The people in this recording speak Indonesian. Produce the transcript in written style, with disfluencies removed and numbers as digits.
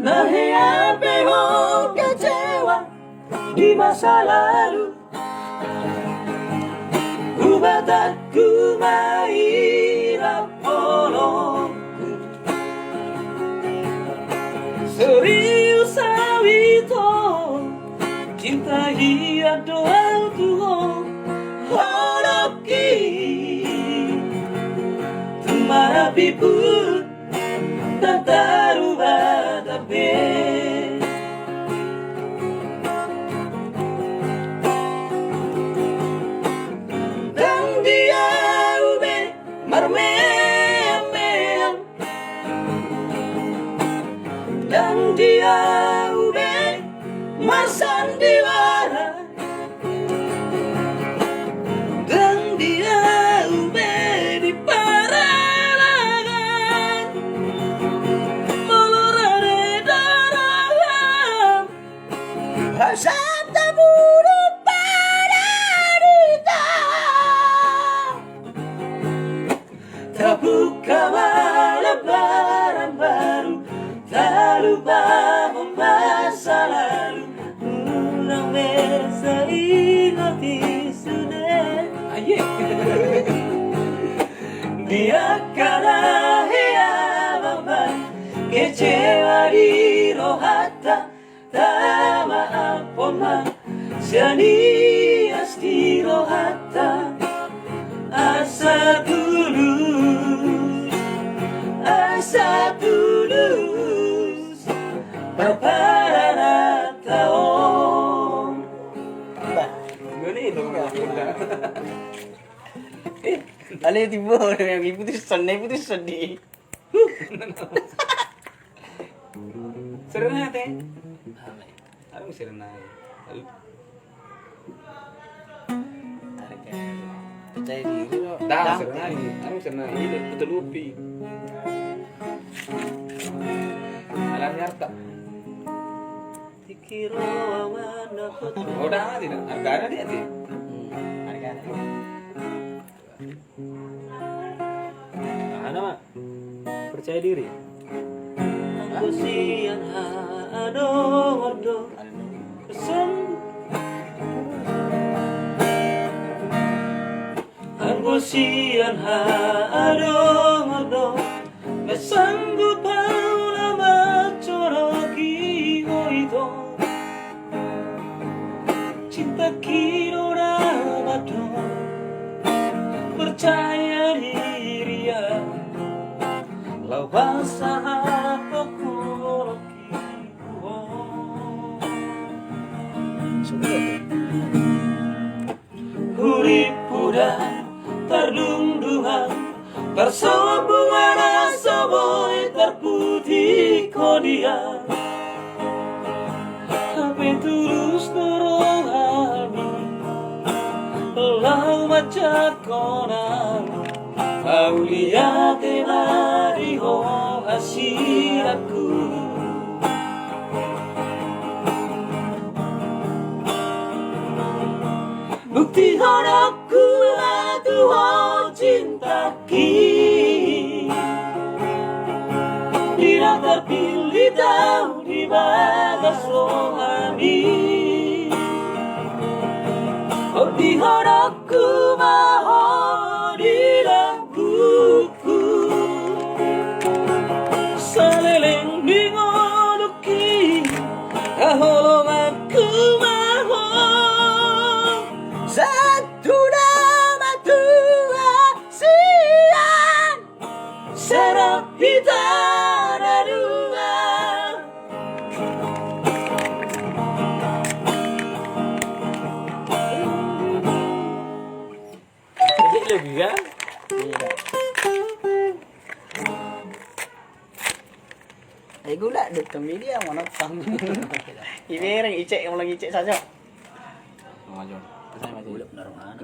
Nahiapeho kecewa di masa lalu, ubatatku maira polongku. Serius awito cinta hiya doa tuho horoki tumara piput tataru batabe. Dan dia ube marmeam, dan dia ube marsandiwara, dan dia ube di paralangan melorade darah hasad taburu pada dita. Tak buka lembaran baru, tak lupa masa lalu. Unang mesa inoti sudah. Aye. Dia kana hea mama kecewa di rohata tama apoma siani asti rohata asa tulus berparana tahun. Ganito ka. Alay tibo, iputusan di. Serenade. Ano serenade? Percaya diri lo. Dah serenade. Ano serenade? Ini betul lupi. Alam nyarta. Dikira awan dapat. Oh dah tidak. Harga ada dia sih. Harga ada. Mana mak? Percaya diri. Aku sian ado kesan. Aku sian ado kesanggup paula macoroki itu. Cinta kiro ramado percaya diri ya lawan sahabat koroki hurip puda terdungdungan persombongan asoboy terputih kodia tapi tulus terohani lau baca konan aulia tenari ho hasiraku. Bukti horokku atu ho cinta ki tidak terpilih tahu di bagas rohani. Bukti horokku maho di laguku saleleng bingonuki aholomaku maho satu nama tua sian serap hitara dua. Lebih kan? Iya. Gula dek media mau nonton. Ini yang icek yang lagi icek saja. Maju. Saya maju. Benar-benar.